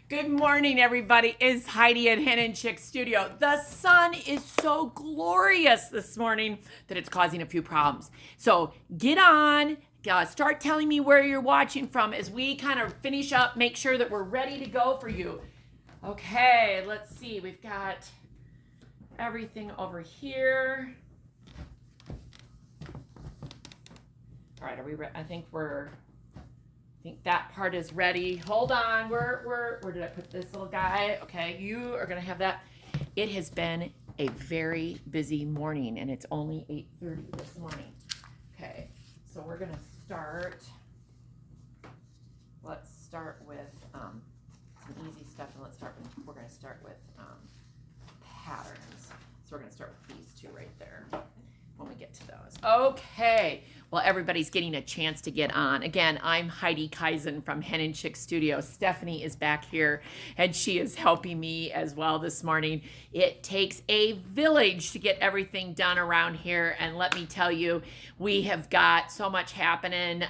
Good morning, everybody. It's Heidi and Hen Chicks Studio. The sun is so glorious this morning that it's causing a few problems. So get on, start telling me where you're watching from as we kind of finish up, make sure that we're ready to go for you. Okay, let's see. We've got everything over here. All right, are we ready? I think that part is ready. Hold on. Where did I put this little guy? Okay, you are gonna have that. It has been a very busy morning, and it's only 8:30 this morning. Okay, so we're gonna start. Let's start with some easy stuff, and we're gonna start with patterns. So we're gonna start with these two right there when we get to those. Okay. Well, everybody's getting a chance to get on. Again, I'm Heidi Kaizen from Hen Chicks Studio. Stephanie is back here, and she is helping me as well this morning. It takes a village to get everything done around here, and let me tell you, we have got so much happening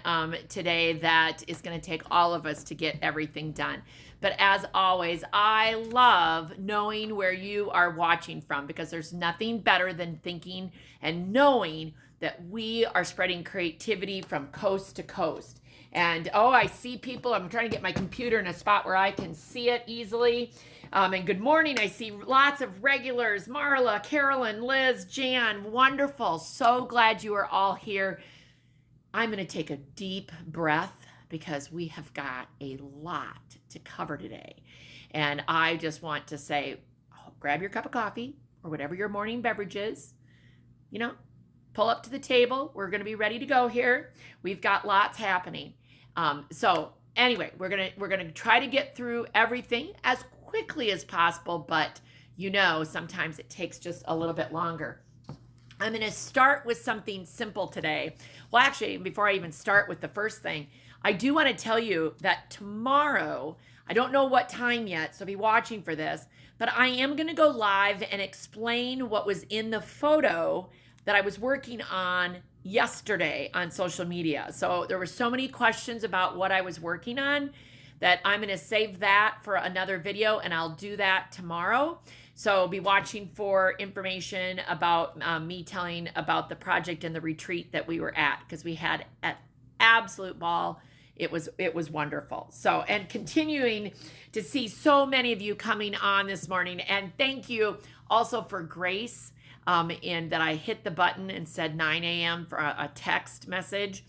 today that it's going to take all of us to get everything done. But as always, I love knowing where you are watching from, because there's nothing better than thinking and knowing that we are spreading creativity from coast to coast. And I see people. I'm trying to get my computer in a spot where I can see it easily. And good morning. I see lots of regulars. Marla, Carolyn, Liz, Jan. Wonderful. So glad you are all here. I'm going to take a deep breath because we have got a lot to cover today. And I just want to say, grab your cup of coffee or whatever your morning beverage is. Pull up to the table. We're going to be ready to go here. We've got lots happening. So anyway, we're going to try to get through everything as quickly as possible, but sometimes it takes just a little bit longer. I'm going to start with something simple today. Well, actually, before I even start with the first thing, I do want to tell you that tomorrow, I don't know what time yet, so be watching for this, but I am going to go live and explain what was in the photo that I was working on yesterday on social media. So there were so many questions about what I was working on that I'm going to save that for another video, and I'll do that tomorrow. So be watching for information about me telling about the project and the retreat that we were at, because we had an absolute ball. It was wonderful. So, and continuing to see so many of you coming on this morning. And thank you also for Grace, and that I hit the button and said 9 a.m. for a text message.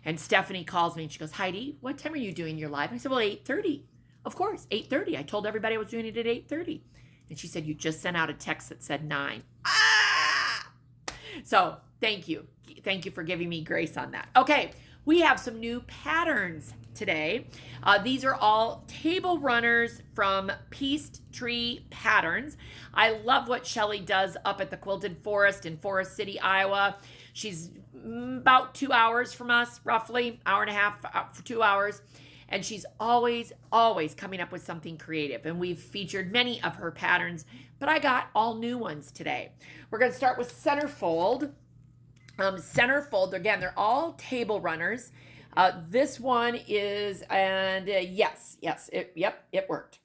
And Stephanie calls me and she goes, Heidi, what time are you doing your live? I said, well, 8:30. Of course, 8:30. I told everybody I was doing it at 8:30. And she said, you just sent out a text that said 9. Ah! So thank you. Thank you for giving me grace on that. Okay, we have some new patterns today. These are all table runners from Pieced Tree Patterns. I love what Shelly does up at the Quilted Forest in Forest City, Iowa. She's about 2 hours from us, roughly, hour and a half, 2 hours. And she's always coming up with something creative. And we've featured many of her patterns, but I got all new ones today. We're going to start with Centerfold. Centerfold, again, they're all table runners. This one is, and yes, it worked.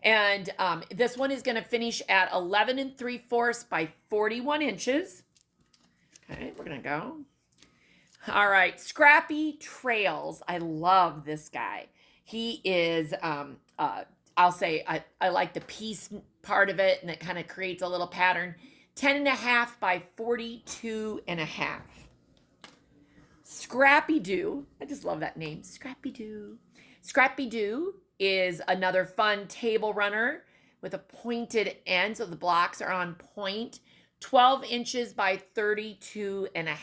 And this one is going to finish at 11 3/4 by 41 inches. Okay, we're going to go. All right, Scrappy Trails. I love this guy. He is, I'll say, I like the piece part of it, and it kind of creates a little pattern. 10.5 by 42.5. Scrappy Doo. I just love that name. Scrappy Doo. Scrappy Doo is another fun table runner with a pointed end, so the blocks are on point. 12 inches by 32.5.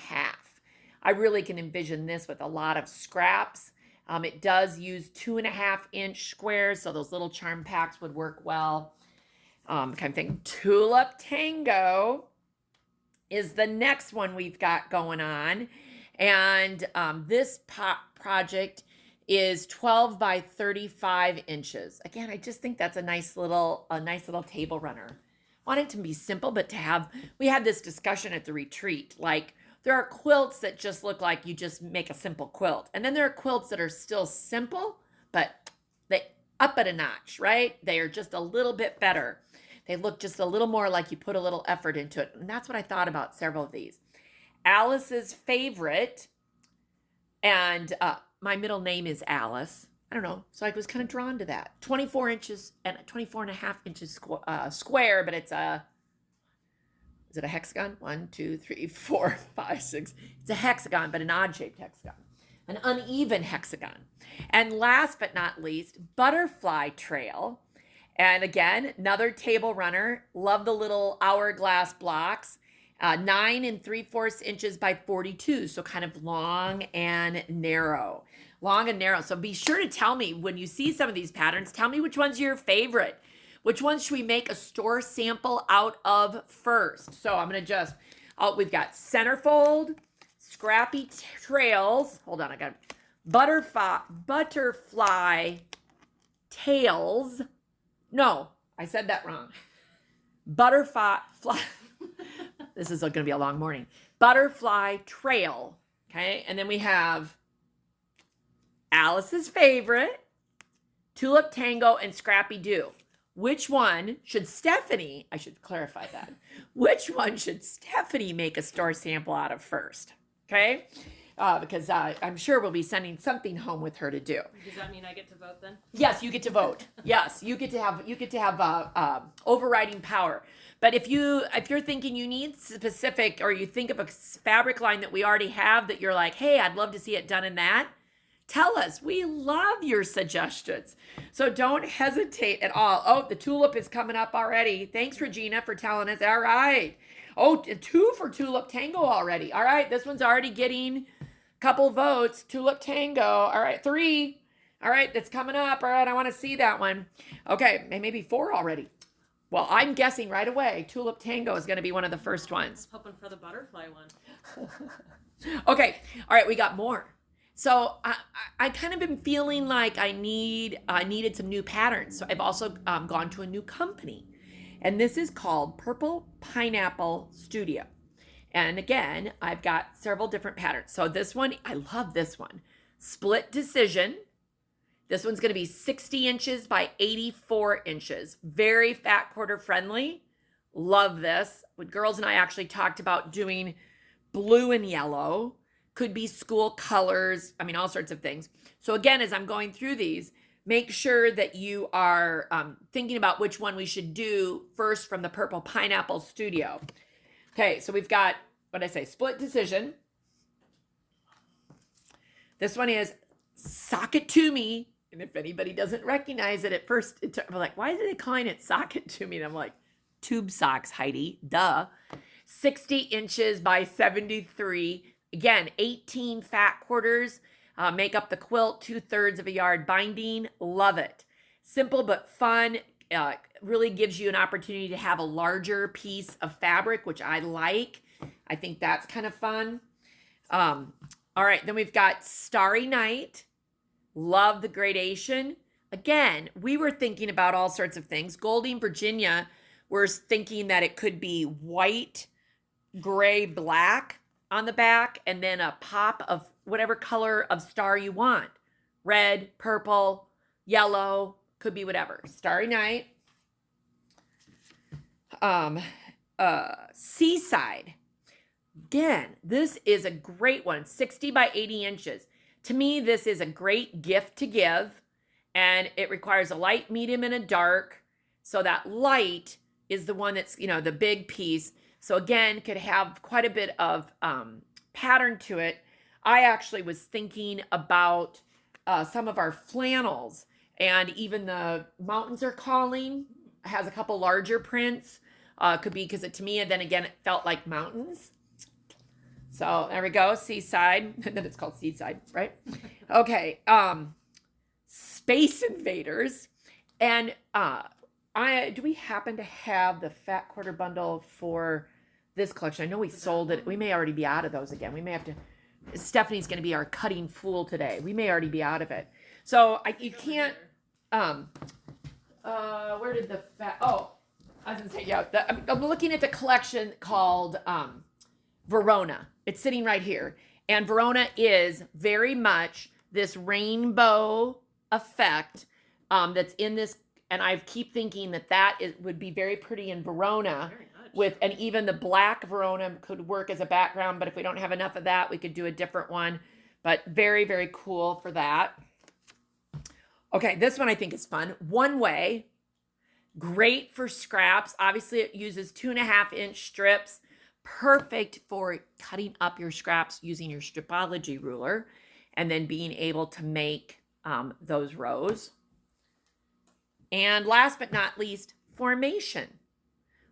I really can envision this with a lot of scraps. It does use 2.5-inch squares, so those little charm packs would work well. Kind of thing. Tulip Tango is the next one we've got going on. And this project is 12 by 35 inches. Again, I just think that's a nice little table runner. Want it to be simple, but we had this discussion at the retreat. Like, there are quilts that just look like you just make a simple quilt. And then there are quilts that are still simple, but up at a notch, right? They are just a little bit better. They look just a little more like you put a little effort into it. And that's what I thought about several of these. Alice's favorite, and my middle name is Alice. I don't know. So I was kind of drawn to that. 24 inches and 24 and a half inches square, but it's is it a hexagon? 1, 2, 3, 4, 5, 6. It's a hexagon, but an odd-shaped hexagon. An uneven hexagon. And last but not least, butterfly trail. And again, another table runner. Love the little hourglass blocks. 9 3/4 inches by 42. So kind of long and narrow. Long and narrow. So be sure to tell me when you see some of these patterns, tell me which one's your favorite. Which ones should we make a store sample out of first? So I'm going to just, we've got centerfold, scrappy trails. Hold on, I got butterfly tails. No, I said that wrong. Butterfly, this is going to be a long morning. Butterfly trail, okay? And then we have Alice's favorite, tulip tango, and scrappy doo. Which one should Stephanie, I should clarify that, which one should Stephanie make a store sample out of first? Okay? Because I'm sure we'll be sending something home with her to do. Does that mean I get to vote then? Yes, you get to vote. Yes, you get to have overriding power. But if you're thinking you need specific, or you think of a fabric line that we already have that you're like, hey, I'd love to see it done in that, tell us. We love your suggestions. So don't hesitate at all. Oh, the tulip is coming up already. Thanks, Regina, for telling us. All right. Oh, 2 for tulip tango already. All right. This one's already getting a couple votes. Tulip tango. All right. 3. All right. That's coming up. All right. I want to see that one. Okay. Maybe 4 already. Well, I'm guessing right away. Tulip tango is going to be one of the first ones. Hoping for the butterfly one. Okay. All right. We got more. So I kind of been feeling like I needed some new patterns. So I've also gone to a new company, and this is called Purple Pineapple Studio. And again, I've got several different patterns. So this one, I love this one. Split decision. This one's going to be 60 inches by 84 inches. Very fat quarter friendly. Love this. When girls and I actually talked about doing blue and yellow. Could be school colors. I mean, all sorts of things. So again, as I'm going through these, make sure that you are thinking about which one we should do first from the Purple Pineapple Studio. Okay, so we've got, what did I say, split decision. This one is Sock It To Me. And if anybody doesn't recognize it at first, I'm like, why are they calling it Sock It To Me? And I'm like, tube socks, Heidi, duh. 60 inches by 73. Again, 18 fat quarters make up the quilt, 2/3 of a yard binding. Love it. Simple but fun. Really gives you an opportunity to have a larger piece of fabric, which I like. I think that's kind of fun. All right, then we've got Starry Night. Love the gradation. Again, we were thinking about all sorts of things. Golding Virginia, we're thinking that it could be white, gray, black on the back, and then a pop of whatever color of star you want. Red, purple, yellow, could be whatever. Starry Night. Seaside. Again, this is a great one. 60 by 80 inches. To me, this is a great gift to give, and it requires a light, medium, and a dark. So that light is the one that's, the big piece. So again, could have quite a bit of pattern to it. I actually was thinking about some of our flannels, and even the Mountains Are Calling has a couple larger prints. Could be because to me, and then again, it felt like mountains. So there we go, Seaside. And then it's called Seaside, right? Okay, Space Invaders. And do we happen to have the fat quarter bundle for this collection? I know we sold it. We may already be out of those again. We may have to. Stephanie's going to be our cutting fool today. We may already be out of it. So you can't. Where did the fat? Oh, I was going to say, yeah. I'm looking at the collection called Verona. It's sitting right here, and Verona is very much this rainbow effect. that's in this, and I keep thinking that would be very pretty in Verona. Very much. And even the black Verona could work as a background, but if we don't have enough of that, we could do a different one. But very, very cool for that. Okay, this one I think is fun. One way, great for scraps. Obviously, it uses 2.5-inch strips. Perfect for cutting up your scraps using your stripology ruler and then being able to make those rows. And last but not least, formation.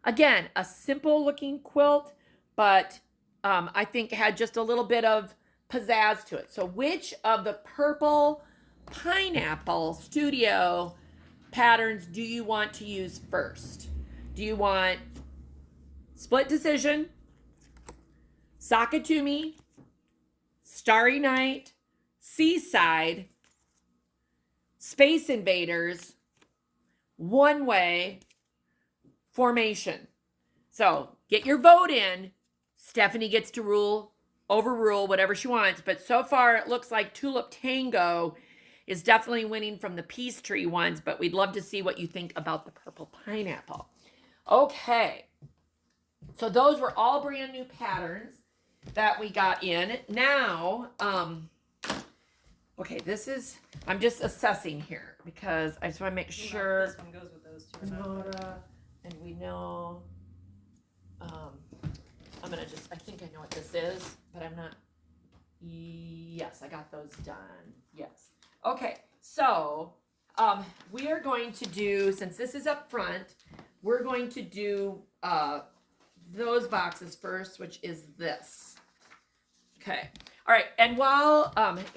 Again, a simple looking quilt, but I think had just a little bit of pizzazz to it. So which of the purple Pineapple Studio patterns do you want to use first? Do you want Split Decision, Sakatumi, Starry Night, Seaside, Space Invaders, One Way, Formation? So get your vote in. Stephanie gets to overrule whatever she wants. But so far it looks like Tulip Tango is definitely winning from the Peace Tree ones, but we'd love to see what you think about the Purple Pineapple. Okay. So those were all brand new patterns that we got in. Now, okay, I'm just assessing here because I just want to make sure. This one goes with those two. And we know, I think I know what this is, but I'm not. Yes, I got those done. Yes. Okay, so we are going to do, since this is up front, we're going to do those boxes first, which is this. Okay. All right. And while,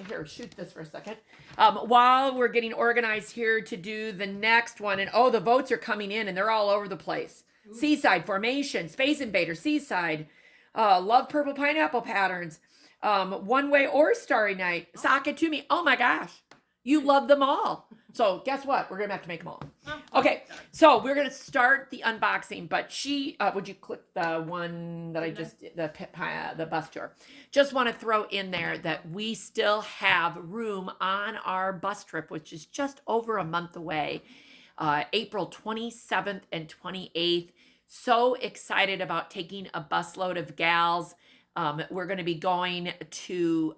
here, shoot this for a second. While we're getting organized here to do the next one, and the votes are coming in and they're all over the place. Ooh. Seaside, Formation, Space Invader, Seaside, love Purple Pineapple Patterns, One Way or Starry Night, Sakatumi. Oh my gosh. You love them all. So guess what? We're going to have to make them all. Okay. So we're going to start the unboxing, but would you click the one that I just did, the bus tour? Just want to throw in there that we still have room on our bus trip, which is just over a month away, April 27th and 28th. So excited about taking a busload of gals. We're going to be going to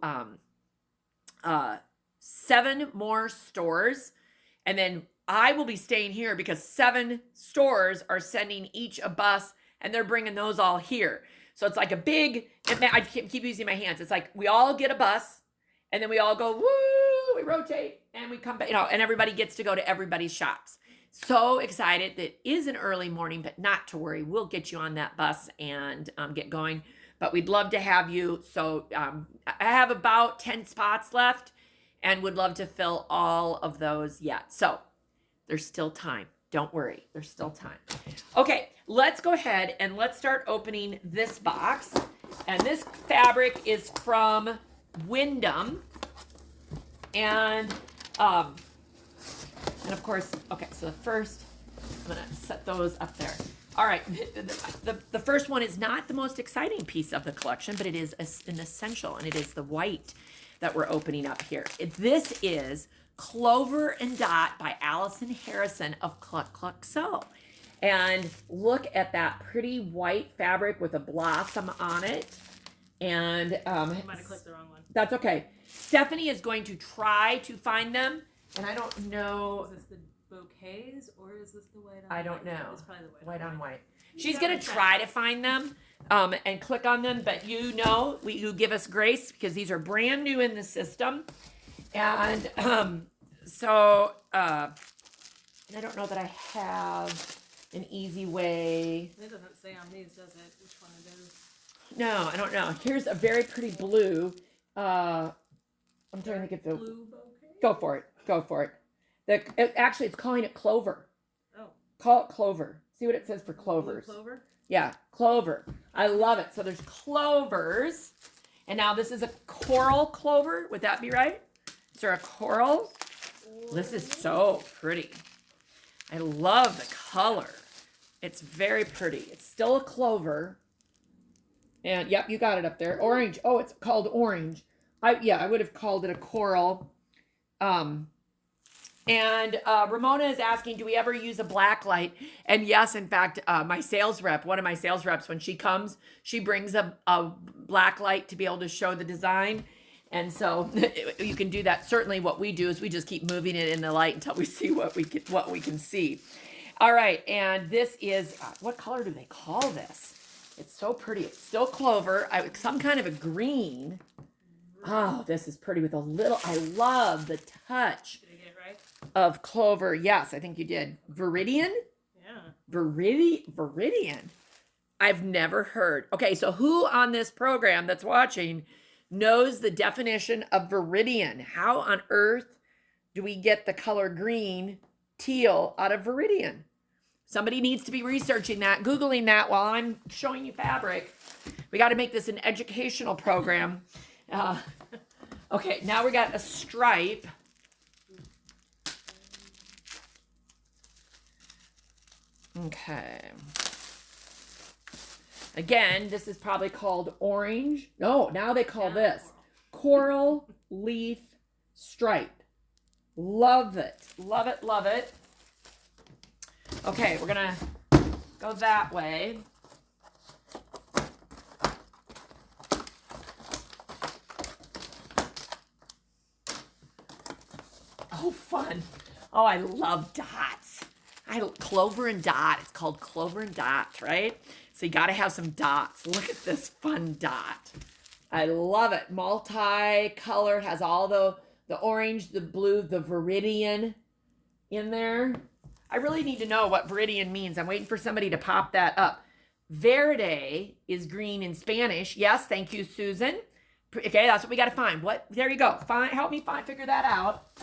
7 more stores, and then I will be staying here because 7 stores are sending each a bus, and they're bringing those all here. So it's like a big, I keep using my hands. It's like we all get a bus, and then we all go, woo, we rotate, and we come back, and everybody gets to go to everybody's shops. So excited. It is an early morning, but not to worry. We'll get you on that bus and get going. But we'd love to have you. So I have about 10 spots left, and would love to fill all of those yet. So there's still time. Don't worry. There's still time. Okay, let's go ahead and let's start opening this box. And this fabric is from Wyndham. And of course, okay, so the first, I'm going to set those up there. All right, the first one is not the most exciting piece of the collection, but it is an essential, and it is the white that we're opening up here. This is Clover and Dot by Allison Harrison of Cluck, Cluck, Sew. And look at that pretty white fabric with a blossom on it. And I might have clicked the wrong one. That's okay. Stephanie is going to try to find them, and I don't know. Is this the bouquets or is this the white on white? I don't know. It's probably the white on white. She's going to try to find them and click on them, but you give us grace because these are brand new in the system. And so and I don't know that I have an easy way. It doesn't say on these, does it, which one it is? No, I don't know. Here's a very pretty blue. I'm trying to get the blue bouquet. Go for it. Actually, it's calling it clover. Oh. Call it clover. See what it says for clovers. Blue clover? Yeah, clover. I love it. So there's clovers. And now this is a coral clover. Would that be right? Is there a coral? This is so pretty. I love the color. It's very pretty. It's still a clover. And yep, you got it up there. Orange. Oh, it's called orange. I would have called it a coral. And Ramona is asking, do we ever use a black light? And yes, in fact, my sales rep, one of my sales reps, when she comes, she brings a black light to be able to show the design. And so you can do that. Certainly what we do is we just keep moving it in the light until we see what we can see. All right, and this is, what color do they call this? It's so pretty. It's still clover, some kind of a green. Oh, this is pretty with a little, I love the touch of clover. Yes, I think you did. Viridian? Yeah. Viridian. I've never heard. Okay, so who on this program that's watching knows the definition of viridian? How on earth do we get the color green, teal out of viridian? Somebody needs to be researching that, Googling that while I'm showing you fabric. We got to make this an educational program. Okay, now we got a stripe. Okay. Again, this is probably called orange. No, now they call this coral leaf stripe. Love it. Love it. Love it. Okay, we're going to go that way. Oh, fun. Oh, I love dots. Clover and dot. It's called clover and dot, right? So you got to have some dots. Look at this fun dot. I love it. Multi-colored, has all the orange, the blue, the viridian in there. I really need to know what viridian means. I'm waiting for somebody to pop that up. Verde is green in Spanish. Yes, thank you, Susan. Okay, that's what we got to find. What? There you go. Help me figure that out.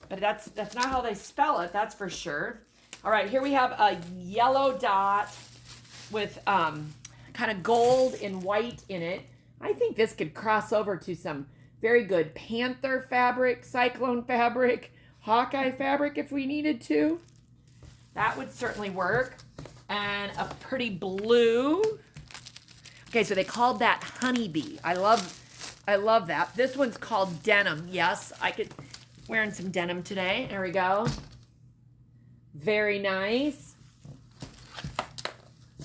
But that's not how they spell it, that's for sure. All right, here we have a yellow dot with kind of gold and white in it. I think this could cross over to some very good panther fabric, cyclone fabric, Hawkeye fabric if we needed to. That would certainly work. And a pretty blue. Okay, so they called that honeybee. I love that. This one's called denim. Yes, I could wearing some denim today. There we go. Very nice.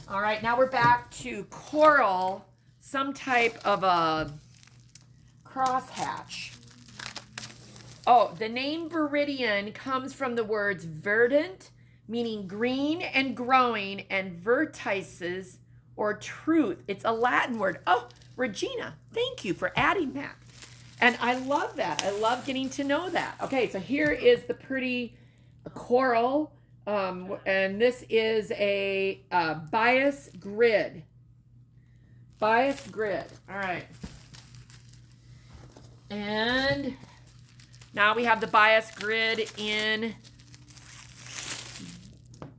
All right, now we're back to coral, some type of a crosshatch. Oh, the name viridian comes from the words verdant, meaning green and growing, and vertices, or truth. It's a Latin word. Oh, Regina, thank you for adding that. And I love that. I love getting to know that. Okay, so here is the pretty coral. And this is a bias grid. Bias grid. All right. And now we have the bias grid in,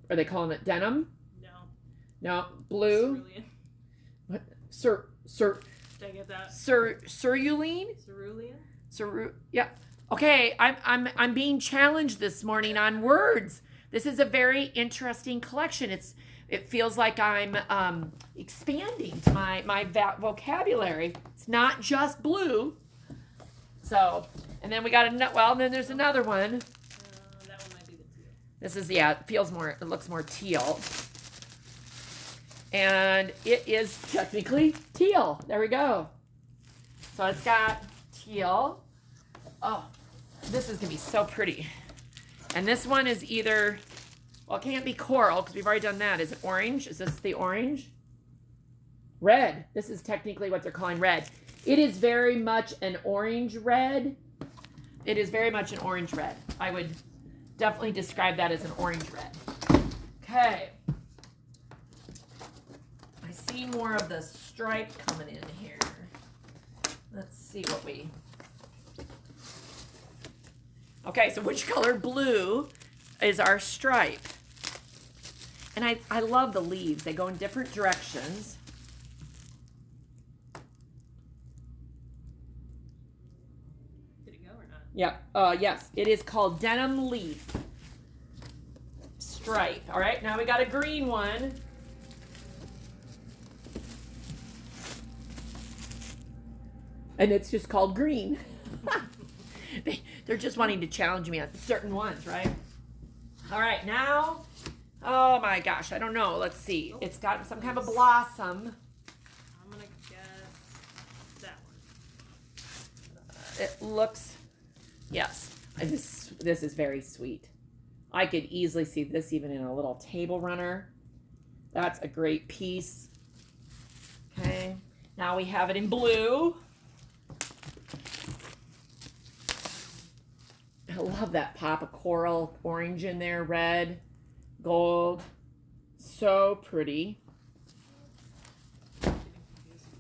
are they calling it denim? No, blue. Cerulean. What? Did I get that? Cerulean? Yeah. Okay, I'm being challenged this morning on words. This is a very interesting collection. It feels like I'm expanding to my vocabulary. It's not just blue. So, and then we got then there's another one. That one might be the teal. This is, yeah, it looks more teal. And it is technically teal. There we go. So it's got teal. Oh, this is gonna be so pretty. And this one is either, well, it can't be coral because we've already done that. Is it orange? Is this the orange? Red. This is technically what they're calling red. It is very much an orange red. It is very much an orange red. I would definitely describe that as an orange red. Okay. I see more of the stripe coming in here. Let's see what we... Okay, so which color blue is our stripe? And I love the leaves. They go in different directions. Did it go or not? Yep. Yes, it is called denim leaf stripe. All right, now we got a green one. And it's just called green. They're just wanting to challenge me on certain ones, right? All right, now, oh my gosh, I don't know. Let's see. It's got some kind of a blossom. I'm gonna guess that one. It looks, yes, this is very sweet. I could easily see this even in a little table runner. That's a great piece. Okay, now we have it in blue. I love that pop of coral orange in there, red, gold. So pretty.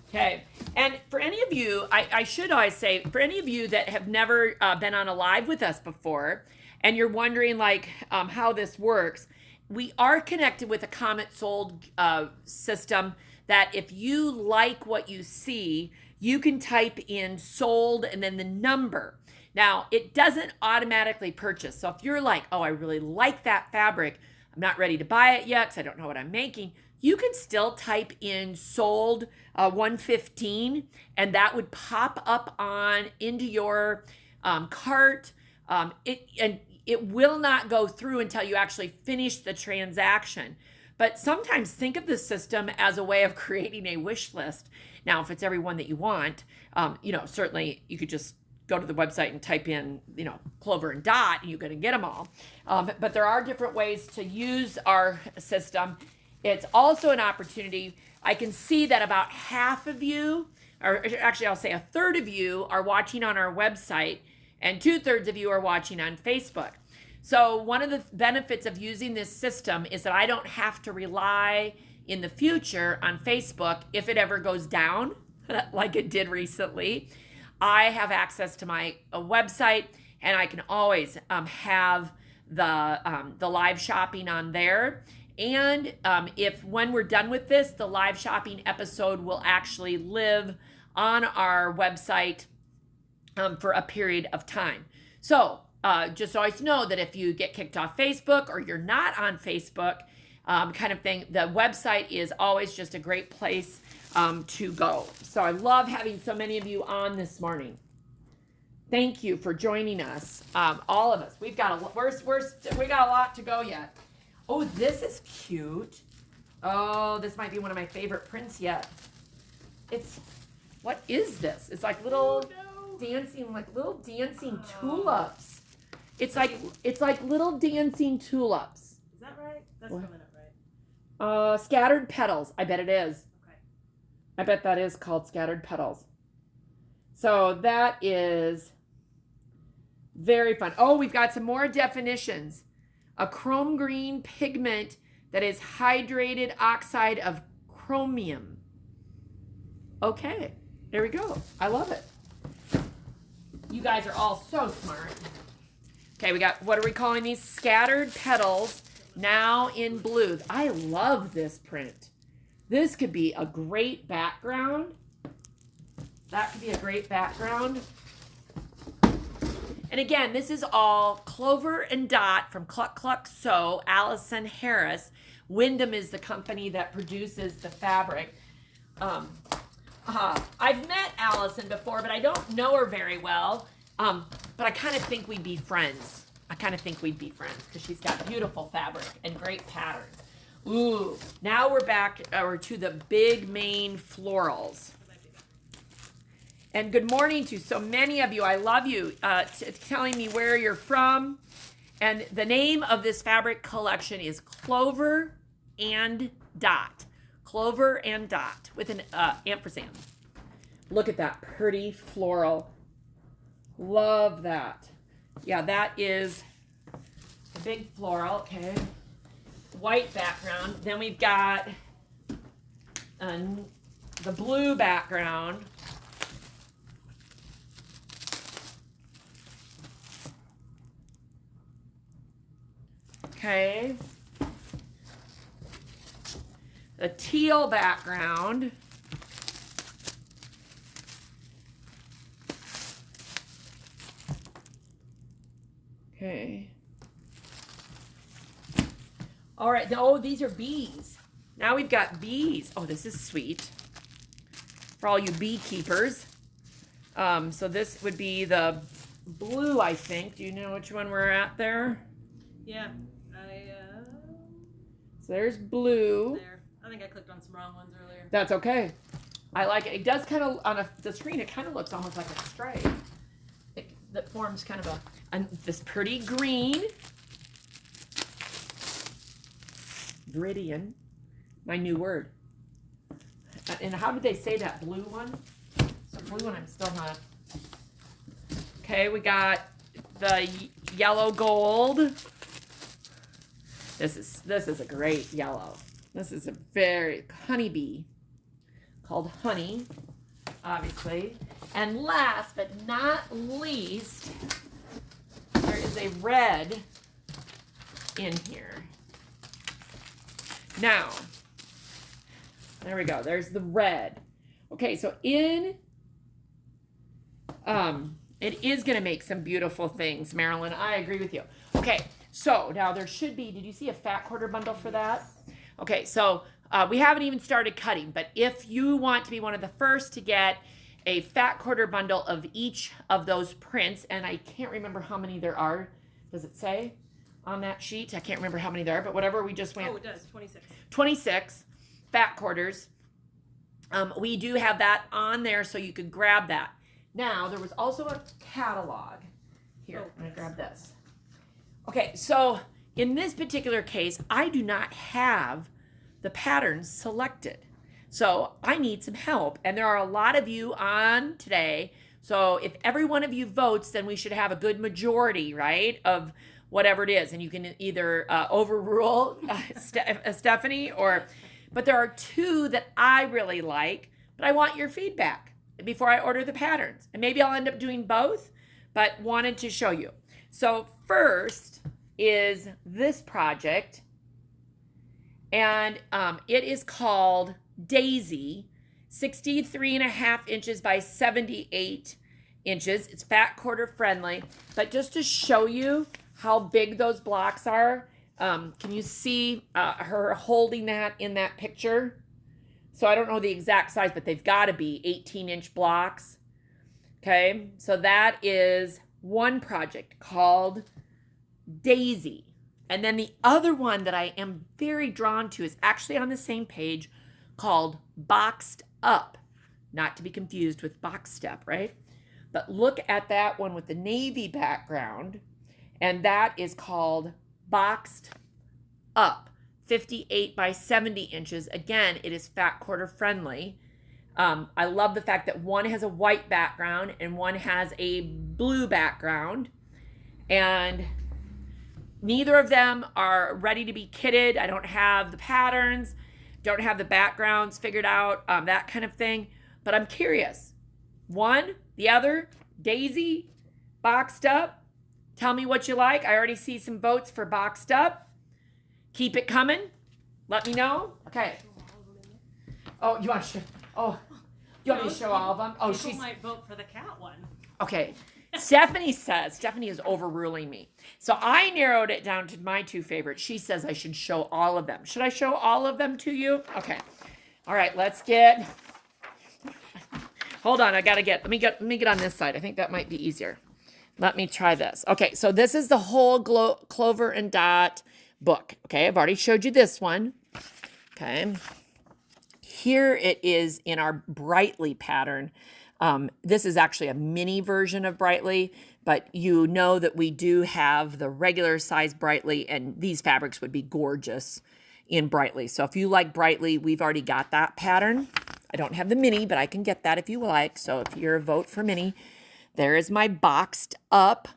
Okay, and for any of you, I should always say, for any of you that have never been on a live with us before, and you're wondering like how this works, we are connected with a Comet Sold system that if you like what you see, you can type in sold and then the number. Now, it doesn't automatically purchase. So if you're like, oh, I really like that fabric, I'm not ready to buy it yet because I don't know what I'm making, you can still type in sold 115 and that would pop up on into your cart. It will not go through until you actually finish the transaction. But sometimes think of this system as a way of creating a wish list. Now, if it's every one that you want, certainly you could just go to the website and type in, Clover and Dot, and you're going to get them all. But there are different ways to use our system. It's also an opportunity. I can see that about half of you, or actually I'll say a third of you, are watching on our website, and 2/3 of you are watching on Facebook. So one of the benefits of using this system is that I don't have to rely in the future on Facebook if it ever goes down, like it did recently. I have access to my website, and I can always have the live shopping on there. And if when we're done with this, the live shopping episode will actually live on our website for a period of time. So just always know that if you get kicked off Facebook or you're not on Facebook, kind of thing, the website is always just a great place to go. So I love having so many of you on this morning. Thank you for joining us, all of us. We got a lot to go yet. Oh, this is cute. Oh, this might be one of my favorite prints yet. What is this? It's like little dancing tulips. It's like little dancing tulips. Is that right? That's coming up right. Scattered petals. I bet it is. Okay. I bet that is called scattered petals. So that is very fun. Oh, we've got some more definitions. A chrome green pigment that is hydrated oxide of chromium. Okay, there we go. I love it. You guys are all so smart. Okay, we got, what are we calling these? Scattered petals, now in blue. I love this print. This could be a great background. That could be a great background. And again, this is all Clover and Dot from Cluck, Cluck, Sew, Allison Harris. Wyndham is the company that produces the fabric. I've met Allison before, but I don't know her very well. But I kind of think we'd be friends. Because she's got beautiful fabric and great patterns. Ooh, now we're back to the big main florals. And good morning to so many of you. I love you telling me where you're from. And the name of this fabric collection is Clover and Dot. Clover and Dot with an ampersand. Look at that pretty floral. Love that. Yeah, that is a big floral. Okay. White background. Then we've got the blue background. Okay. The teal background. Okay. All right. Oh, these are bees. Now we've got bees. Oh, this is sweet. For all you beekeepers. So this would be the blue, I think. Do you know which one we're at there? Yeah. So there's blue. There. I think I clicked on some wrong ones earlier. That's okay. I like it. It does kind of, on the screen, it kind of looks almost like a stripe. That forms kind of this pretty green. Viridian. My new word. And how did they say that blue one? So blue one I'm still not. Okay, we got the yellow gold. This is a great yellow. This is a very honeybee called Honey, obviously. And last but not least, there is a red in here. Now, there we go. There's the red. Okay, so it is going to make some beautiful things, Marilyn. I agree with you. Okay, so now there should be, did you see a fat quarter bundle for that? Okay, so we haven't even started cutting, but if you want to be one of the first to get a fat quarter bundle of each of those prints, and I can't remember how many there are. Does it say on that sheet? I can't remember how many there are, but whatever, we just went. Oh, it does, 26. 26 fat quarters. We do have that on there, so you could grab that. Now, there was also a catalog. Here, I'm going to grab this. Okay, so in this particular case, I do not have the patterns selected. So I need some help. And there are a lot of you on today. So if every one of you votes, then we should have a good majority, right, of whatever it is. And you can either overrule Stephanie or... But there are two that I really like, but I want your feedback before I order the patterns. And maybe I'll end up doing both, but wanted to show you. So first is this project, and it is called Daisy, 63.5 inches by 78 inches. It's fat quarter friendly, but just to show you how big those blocks are, can you see her holding that in that picture? So I don't know the exact size, but they've got to be 18-inch blocks. Okay, so that is one project called Daisy. And then the other one that I am very drawn to is actually on the same page, called Boxed Up. Not to be confused with Box Step, right? But look at that one with the navy background, and that is called Boxed Up, 58 by 70 inches. Again, it is fat quarter friendly. I love the fact that one has a white background and one has a blue background, and neither of them are ready to be kitted. I don't have the patterns, don't have the backgrounds figured out, that kind of thing. But I'm curious. One, the other, Daisy, Boxed Up. Tell me what you like. I already see some votes for Boxed Up. Keep it coming. Let me know. Okay. Oh, you want to show? Oh, you want me to show all of them? Oh, People might vote for the cat one. Okay. Stephanie is overruling me. So I narrowed it down to my two favorites. She says I should show all of them. Should I show all of them to you? Okay. All right, let's get, hold on, let me get on this side. I think that might be easier. Let me try this. Okay, so this is the whole Clover and Dot book. Okay, I've already showed you this one. Okay. Here it is in our Brightly pattern. This is actually a mini version of Brightly, but you know that we do have the regular size Brightly, and these fabrics would be gorgeous in Brightly. So if you like Brightly, we've already got that pattern. I don't have the mini, but I can get that if you like. So if you're a vote for mini, there is my Boxed Up.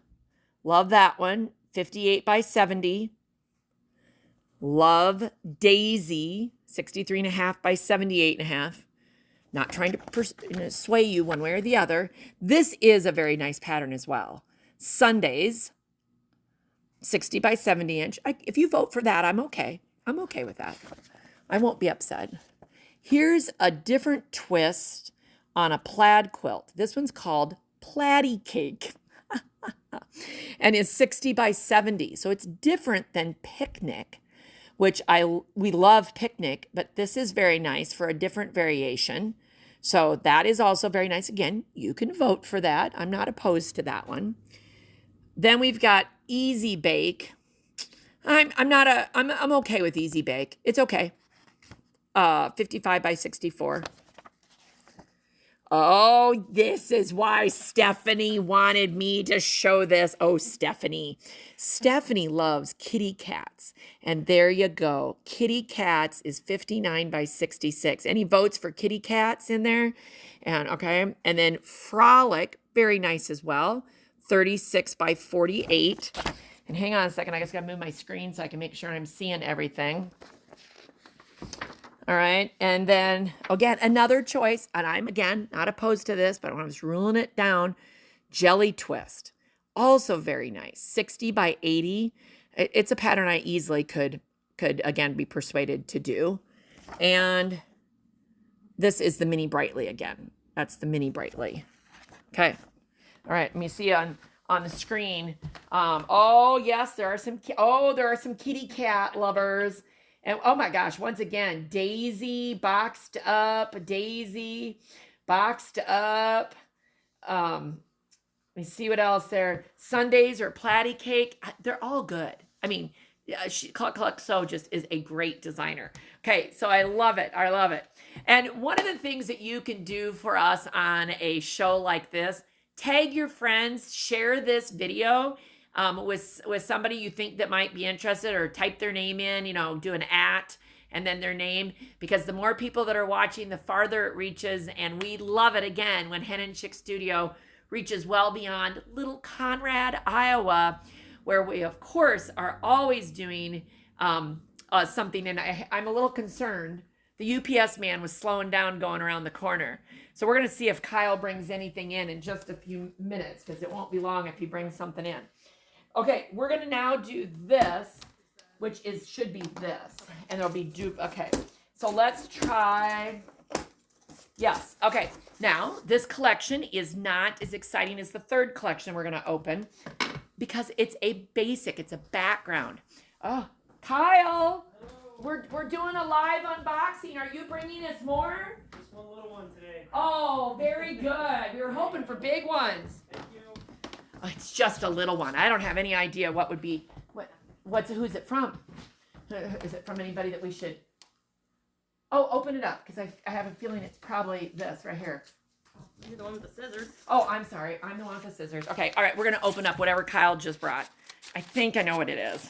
Love that one. 58 by 70. Love Daisy. 63.5 by 78.5. Not trying to sway you one way or the other. This is a very nice pattern as well. Sundays, 60 by 70 inch. If you vote for that, I'm okay. I'm okay with that. I won't be upset. Here's a different twist on a plaid quilt. This one's called Platy Cake. And it's 60 by 70. So it's different than Picnic, which we love Picnic, but this is very nice for a different variation. So that is also very nice. Again, you can vote for that. I'm not opposed to that one. Then we've got Easy Bake. I'm okay with Easy Bake. It's okay. 55 by 64. Oh, this is why Stephanie wanted me to show this. Oh, Stephanie. Stephanie loves kitty cats. And there you go. Kitty cats is 59 by 66. Any votes for kitty cats in there? And okay. And then Frolic, very nice as well. 36 by 48. And hang on a second. I just got to move my screen so I can make sure I'm seeing everything. All right. And then, again, another choice. And I'm, again, not opposed to this, but I was ruling it down. Jelly Twist. Also very nice. 60 by 80. It's a pattern I easily could again, be persuaded to do. And this is the Mini Brightly again. That's the Mini Brightly. Okay. All right. Let me see on the screen. Oh, yes, there are some kitty cat lovers. And oh my gosh, once again, Daisy, boxed up. Let me see what else there. Sundays or Platty Cake. They're all good. I mean, Cluck So just is a great designer. Okay, so I love it. And one of the things that you can do for us on a show like this, tag your friends, share this video with somebody you think that might be interested, or type their name in, do an @ and then their name, because the more people that are watching, the farther it reaches. And we love it, again, when Hen Chicks Studio reaches well beyond little Conrad, Iowa, where we, of course, are always doing something. And I'm a little concerned. The UPS man was slowing down going around the corner. So we're going to see if Kyle brings anything in just a few minutes, because it won't be long if he brings something in. Okay, we're going to now do this, which should be this. And there'll be dupe. Okay, so let's try. Yes, okay. Now, this collection is not as exciting as the third collection we're going to open, because it's a basic. It's a background. Oh, Kyle, we're doing a live unboxing. Are you bringing us more? Just one little one today. Oh, very good. We were hoping for big ones. Thank you. Oh, it's just a little one. I don't have any idea what would be. Who's it from? Is it from anybody that we should? Oh, open it up, because I have a feeling it's probably this right here. You're the one with the scissors. Oh, I'm sorry. I'm the one with the scissors. Okay, all right. We're gonna open up whatever Kyle just brought. I think I know what it is,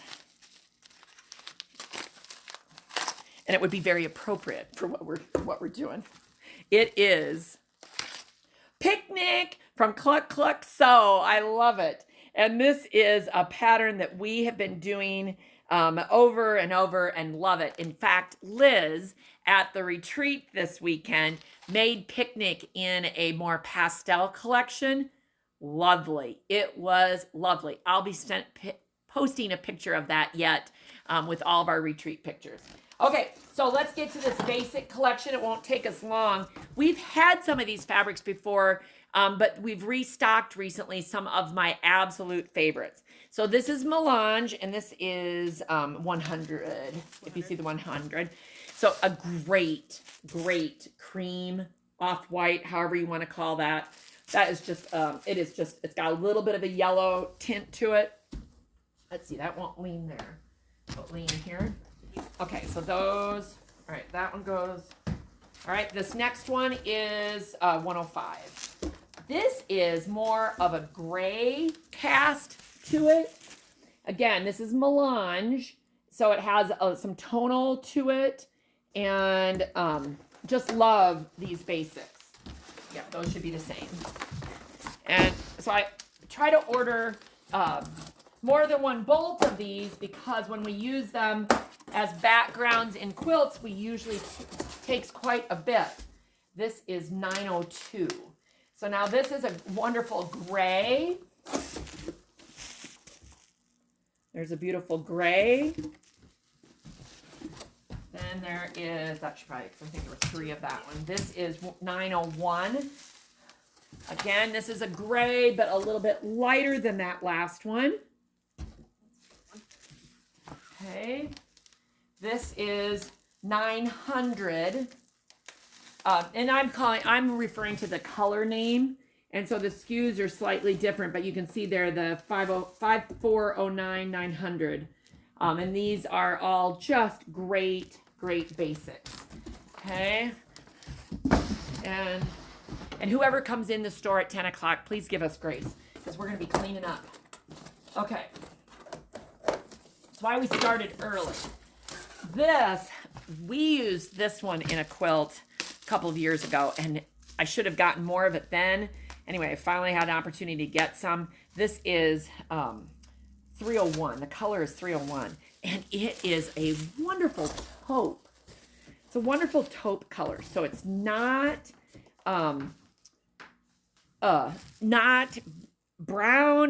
and it would be very appropriate for what we're doing. It is Picnic from Cluck. So I love it. And this is a pattern that we have been doing over and over and love it. In fact, Liz at the retreat this weekend made Picnic in a more pastel collection. Lovely. It was lovely. I'll be posting a picture of that yet with all of our retreat pictures. Okay, so let's get to this basic collection. It won't take us long. We've had some of these fabrics before, but we've restocked recently some of my absolute favorites. So this is Melange, and this is 100, if you see the 100. So a great cream, off-white, however you want to call that. That is just, it's got a little bit of a yellow tint to it. Let's see, that won't lean there. It'll lean here. Okay, so those, all right, that one goes. All right, this next one is 105. This is more of a gray cast to it. Again, this is Melange, so it has some tonal to it, and just love these basics. Yeah, those should be the same. And so I try to order more than one bolt of these, because when we use them as backgrounds in quilts, we usually takes quite a bit. This is 902. So now this is a wonderful gray. There's a beautiful gray. Then there is, that should probably, I think there were 3 of that one. This is 901. Again, this is a gray, but a little bit lighter than that last one. Okay. This is 900. And I'm referring to the color name. And so the SKUs are slightly different, but you can see there the 5409-900. And these are all just great basics. Okay. And whoever comes in the store at 10 o'clock, please give us grace because we're going to be cleaning up. Okay. That's why we started early. We used this one in a quilt a couple of years ago, and I should have gotten more of it then. Anyway, I finally had an opportunity to get some. This is 301. The color is 301, and it is a wonderful taupe. It's a wonderful taupe color. So it's not brown.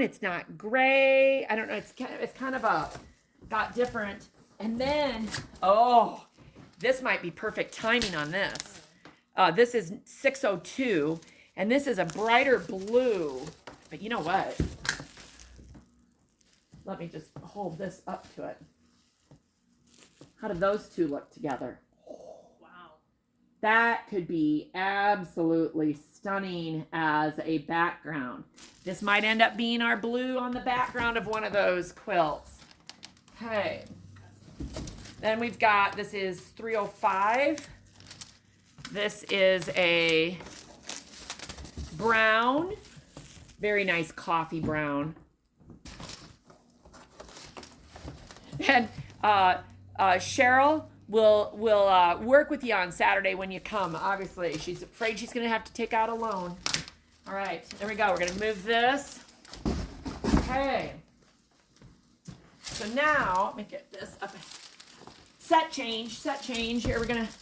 It's not gray. I don't know. It's kind of got different. And then, this might be perfect timing on this. This is 602, and this is a brighter blue. But you know what? Let me just hold this up to it. How do those two look together? Wow. That could be absolutely stunning as a background. This might end up being our blue on the background of one of those quilts. Okay. Then we've got, this is 305. This is a brown, very nice coffee brown. And Cheryl will work with you on Saturday when you come. Obviously, she's afraid she's going to have to take out a loan. All right, there we go. We're going to move this. Okay. So now, let me get this up. Set change. Here we're going to,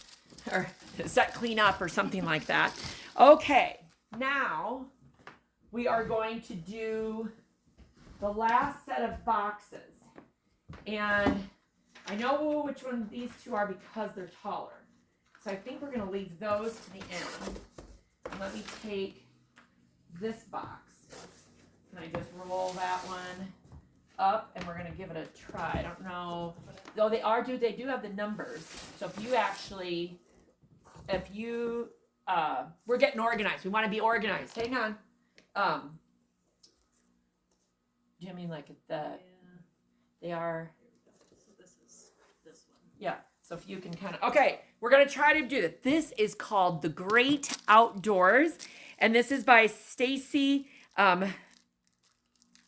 or set clean up or something like that. Okay, now we are going to do the last set of boxes. And I know which one these two are because they're taller. So I think we're going to leave those to the end. And let me take this box. Can I just roll that one up? And we're going to give it a try. I don't know. Though they do have the numbers. So we're getting organized. We want to be organized. Hang on. Do you mean like they are? So this is this one. Yeah. So if you can kind of, okay, we're going to try to do this. This is called The Great Outdoors. And this is by Stacy. And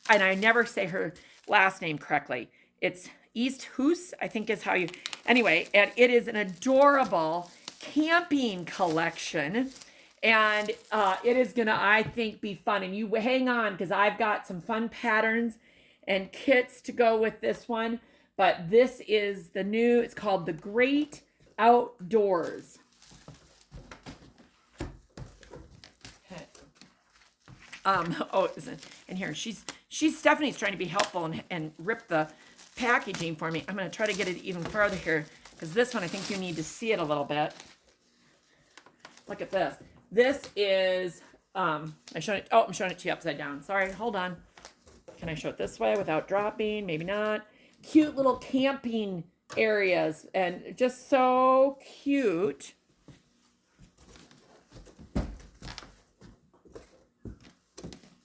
I never say her last name correctly. It's East Hoos, I think is how you, anyway, and it is an adorable camping collection. And it is going to, I think, be fun. And you hang on because I've got some fun patterns and kits to go with this one. But this is the new, it's called The Great Outdoors. Okay. And here, Stephanie's trying to be helpful and rip the packaging for me. I'm going to try to get it even farther here because this one, I think you need to see it a little bit. Look at this. This is, I'm showing it to you upside down. Sorry, hold on. Can I show it this way without dropping? Maybe not. Cute little camping areas and just so cute.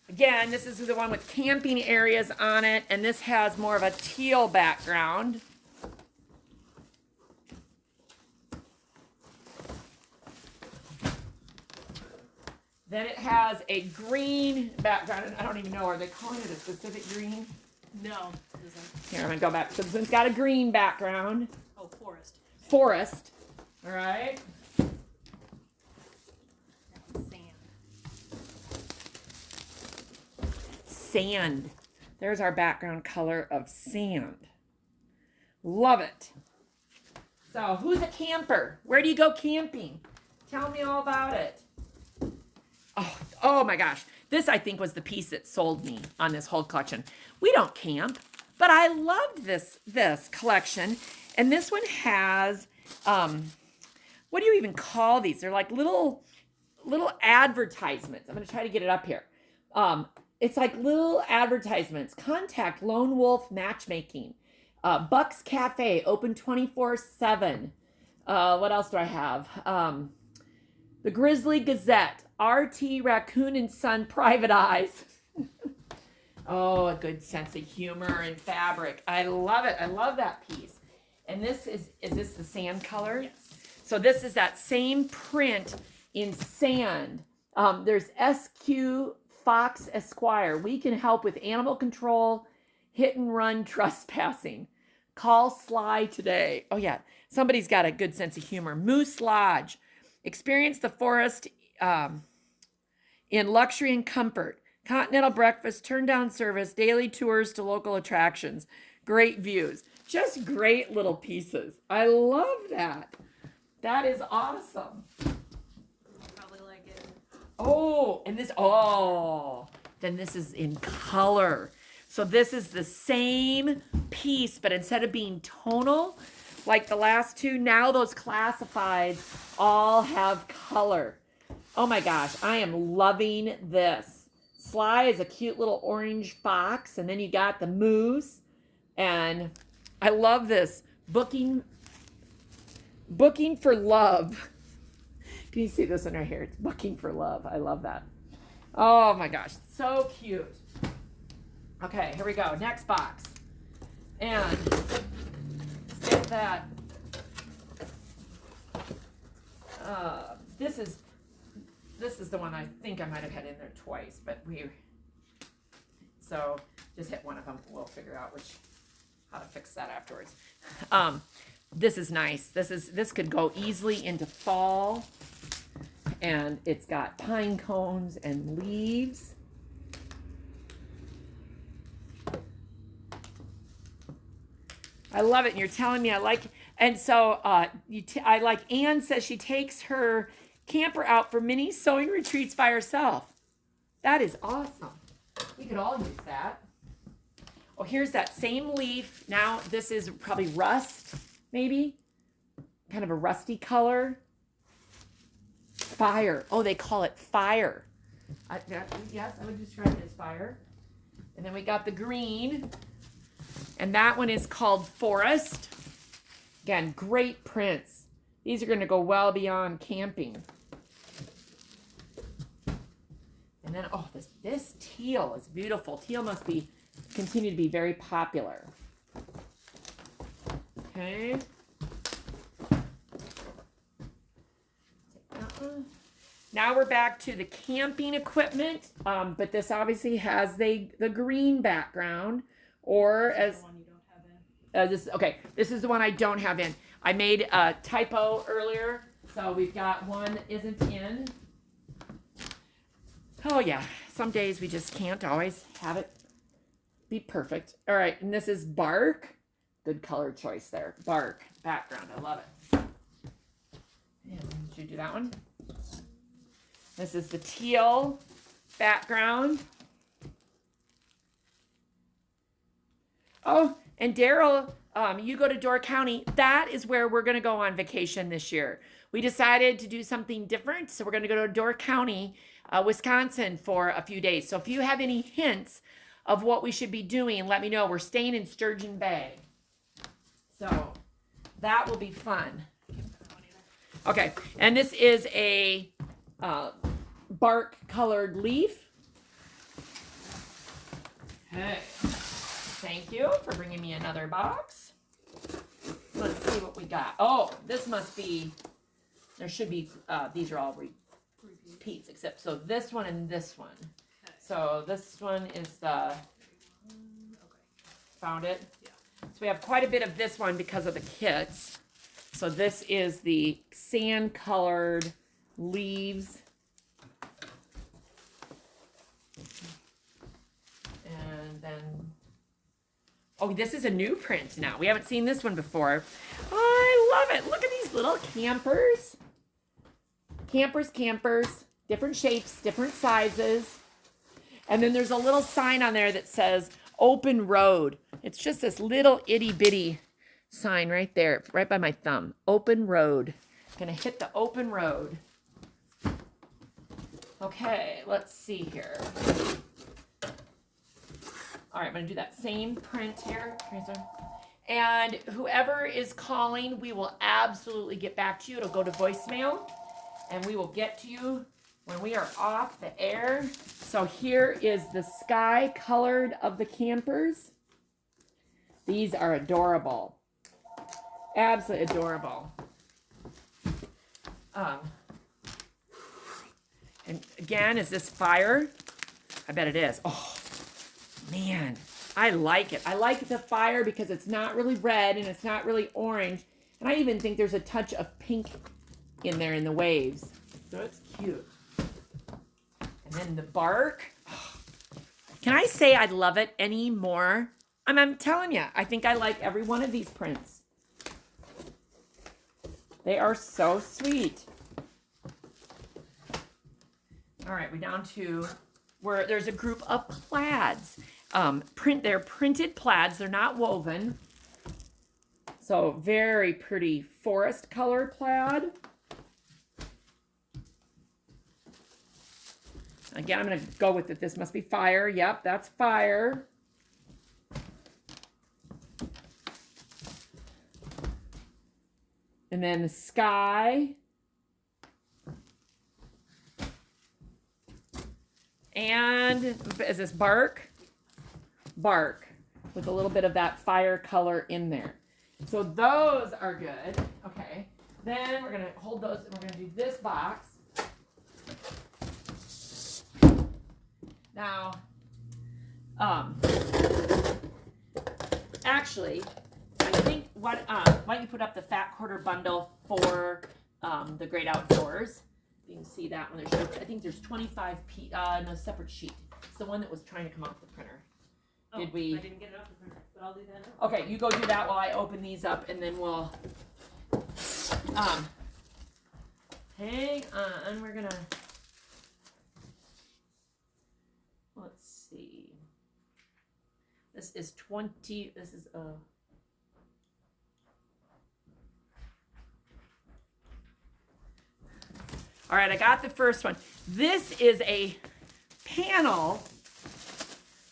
Again, this is the one with camping areas on it, and this has more of a teal background. Then it has a green background, and I don't even know, are they calling it a specific green? No, it isn't. Here, I'm going to go back. So this one's got a green background. Oh, forest. Forest. All right. Sand. Sand. There's our background color of sand. Love it. So who's a camper? Where do you go camping? Tell me all about it. Oh my gosh. This, I think, was the piece that sold me on this whole collection. We don't camp, but I loved this collection. And this one has, what do you even call these? They're like little advertisements. I'm going to try to get it up here. It's like little advertisements. Contact Lone Wolf Matchmaking. Buck's Cafe, open 24/7. What else do I have? The Grizzly Gazette, RT Raccoon and Son Private Eyes. Oh, a good sense of humor and fabric. I love it. I love that piece. And this is this the sand color? Yes. So this is that same print in sand. There's SQ Fox Esquire. We can help with animal control, hit and run trespassing. Call Sly today. Oh yeah, somebody's got a good sense of humor. Moose Lodge. Experience the forest in luxury and comfort. Continental breakfast, turn down service, daily tours to local attractions. Great views. Just great little pieces. I love that. That is awesome. Probably like it. Oh, and this, oh, then this is in color. So this is the same piece, but instead of being tonal, like the last two, now those classifieds all have color. Oh my gosh, I am loving this. Sly is a cute little orange fox, and then you got the moose, and I love this. Booking for love. Can you see this one right here? It's booking for love. I love that. Oh my gosh, so cute. Okay, here we go. Next box. And let's get that. This is the one I think I might have had in there twice, but so just hit one of them. We'll figure out how to fix that afterwards. This is nice. This could go easily into fall, and it's got pine cones and leaves. I love it, and you're telling me I like. And so I like. Anne says she takes her camper out for mini sewing retreats by herself. That is awesome. We could all use that. Oh, here's that same leaf. Now this is probably rust, maybe. Kind of a rusty color. Fire. Oh, they call it fire. Yes, I would describe it as fire. And then we got the green. And that one is called Forest. Again, great prints. These are going to go well beyond camping. And then, oh, this teal is beautiful. Teal must continue to be very popular. Okay. Take that one. Now we're back to the camping equipment, but this obviously has the green background, or as The one you don't have in. this is the one I don't have in. I made a typo earlier, so we've got one that isn't in. Oh yeah, some days we just can't always have it be perfect. All right, and this is bark. Good color choice there. Bark background, I love it. And did you do that one? This is the teal background. Oh, and Daryl, you go to Door County. That is where we're going to go on vacation this year. We decided to do something different, so we're going to go to Door County, Wisconsin for a few days. So if you have any hints of what we should be doing, let me know. We're staying in Sturgeon Bay. So that will be fun. Okay, and this is a bark colored leaf. Okay. Thank you for bringing me another box. Let's see what we got. Oh, this must be, there should be, these are all repeats, except so this one and this one. Okay. So this one is the, Okay. found it? Yeah. So we have quite a bit of this one because of the kits. So this is the sand colored leaves. And then, oh, this is a new print now. We haven't seen this one before. I love it. Look at these little campers. Campers, different shapes, different sizes. And then there's a little sign on there that says open road. It's just this little itty bitty sign right there, right by my thumb. Open road. Gonna hit the open road. Okay, let's see here. All right, I'm gonna do that same print here. And whoever is calling, we will absolutely get back to you. It'll go to voicemail. and we will get to you when we are off the air. So here is the sky colored of the campers. These are adorable. Absolutely adorable. And again, is this fire? I bet it is. Oh, man, I like it. I like the fire because it's not really red and it's not really orange. And I even think there's a touch of pink in there in the waves. So it's cute. And then the bark. Oh, can I say I love it anymore? I'm telling you, I think I like every one of these prints. They are so sweet. All right, we're down to where there's a group of plaids. They're printed plaids. They're not woven. So very pretty forest color plaid. Again, I'm going to go with it. This must be fire. Yep, that's fire. And then the sky. And is this bark? Bark with a little bit of that fire color in there. So those are good. Okay. Then we're going to hold those and we're going to do this box. Now, actually, I think why don't you put up the fat quarter bundle for the Great Outdoors. You can see that one. I think there's 25 no, separate sheet. It's the one that was trying to come off the printer. Oh, Did we? I didn't get it off the printer, but I'll do that now. Okay, you go do that while I open these up, and then we'll hang on. We're gonna let's see. This is 20. This is All right, I got the first one. This is a panel.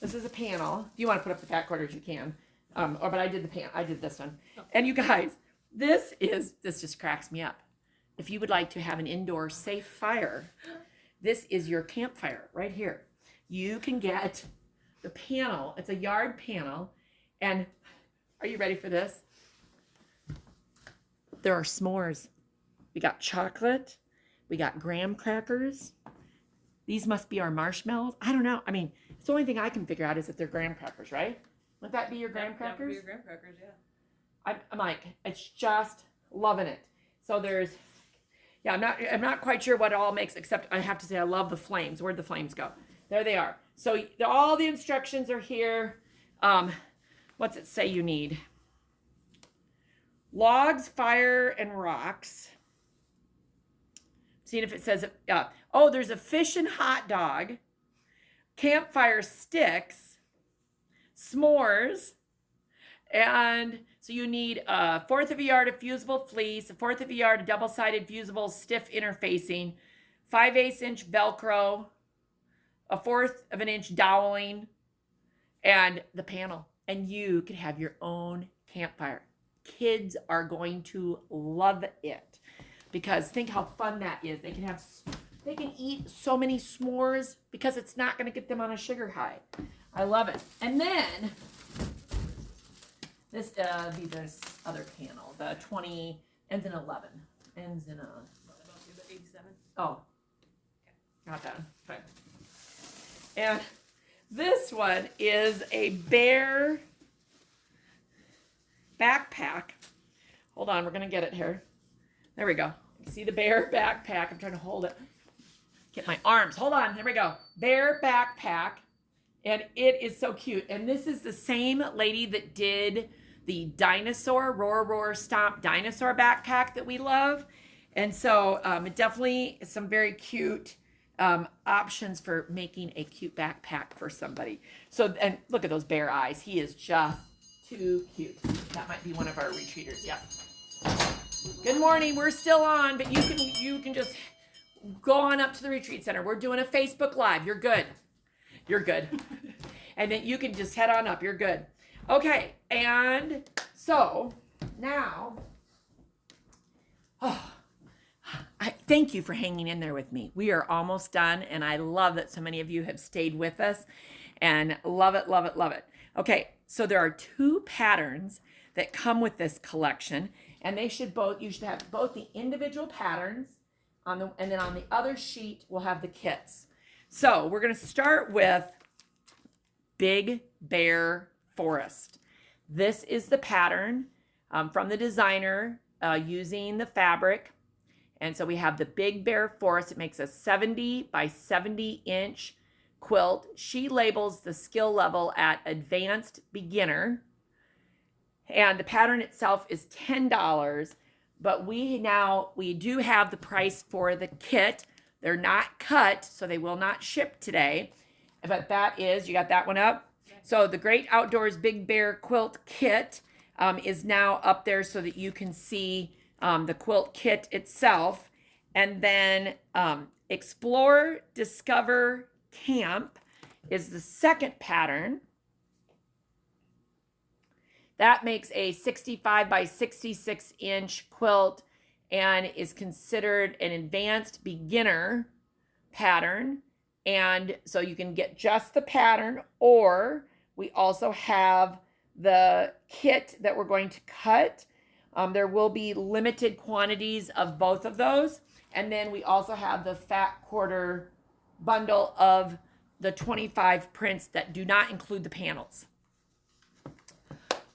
This is a panel. If you want to put up the fat quarters, you can. But I did I did this one. Oh. And you guys, this just cracks me up. If you would like to have an indoor safe fire, this is your campfire right here. You can get the panel. It's a yard panel. And are you ready for this? There are s'mores. We got chocolate. We got graham crackers. These must be our marshmallows. I don't know. I mean, it's the only thing I can figure out is that they're graham crackers, right? Would that be your graham crackers? That would be your graham crackers, yeah. I'm like, it's just loving it. So there's, yeah, I'm not quite sure what it all makes, except I have to say I love the flames. Where'd the flames go? There they are. So all the instructions are here. What's it say you need? Logs, fire, and rocks. Seeing if it says, oh, there's a fish and hot dog, campfire sticks, s'mores, and so you need a 1/4 of a yard of fusible fleece, a 1/4 of a yard of double-sided fusible stiff interfacing, 5/8 inch Velcro, a 1/4 of an inch doweling, and the panel. And you can have your own campfire. Kids are going to love it. Because think how fun that is. They can eat so many s'mores because it's not going to get them on a sugar high. I love it. And then this these other panel, the 20 ends in 11. Ends in a What about the 87? Oh. Got that. Okay. And this one is a bear backpack. Hold on, we're going to get it here. There we go. See the bear backpack? I'm trying to hold it. Get my arms. Hold on. There we go. Bear backpack. And it is so cute. And this is the same lady that did the dinosaur, Roar Roar Stomp dinosaur backpack that we love. And so it definitely is some very cute options for making a cute backpack for somebody. So, and look at those bear eyes. He is just too cute. That might be one of our retreaters. Yeah. Good morning. We're still on, but you can just go on up to the retreat center. We're doing a Facebook Live. You're good. You're good. And then you can just head on up. You're good. Okay. And so now, thank you for hanging in there with me. We are almost done, and I love that so many of you have stayed with us, and love it, love it, love it. Okay, so there are 2 patterns that come with this collection, and you should have both the individual patterns and then on the other sheet we'll have the kits. So we're going to start with Big Bear Forest. This is the pattern from the designer using the fabric. And so we have the Big Bear Forest. It makes a 70 by 70 inch quilt. She labels the skill level at advanced beginner. And the pattern itself is $10, but we do have the price for the kit. They're not cut, so they will not ship today. But that is, you got that one up? So the Great Outdoors Big Bear Quilt Kit is now up there so that you can see the quilt kit itself. And then Explore, Discover, Camp is the second pattern. That makes a 65 by 66 inch quilt and is considered an advanced beginner pattern. And so you can get just the pattern, or we also have the kit that we're going to cut. There will be limited quantities of both of those. And then we also have the fat quarter bundle of the 25 prints that do not include the panels.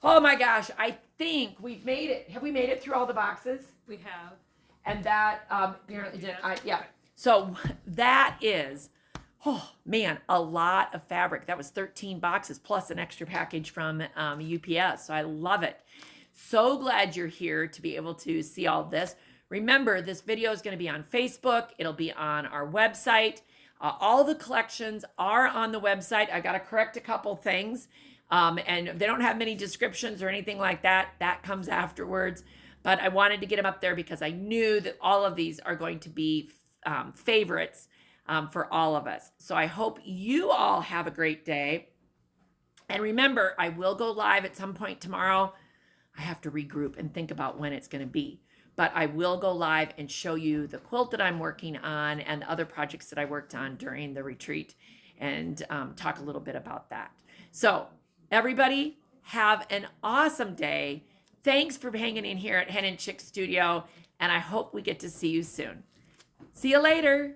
Oh my gosh, I think we've made it. Have we made it through all the boxes? We have. And that apparently didn't. Yeah. So that is, oh man, a lot of fabric. That was 13 boxes plus an extra package from UPS. So I love it. So glad you're here to be able to see all this. Remember, this video is going to be on Facebook. It'll be on our website. All the collections are on the website. I got to correct a couple things. And they don't have many descriptions or anything like that. That comes afterwards. But I wanted to get them up there because I knew that all of these are going to be favorites for all of us. So I hope you all have a great day. And remember, I will go live at some point tomorrow. I have to regroup and think about when it's going to be. But I will go live and show you the quilt that I'm working on and the other projects that I worked on during the retreat and talk a little bit about that. So everybody, have an awesome day. Thanks for hanging in here at Hen Chicks Studio, and I hope we get to see you soon. See you later.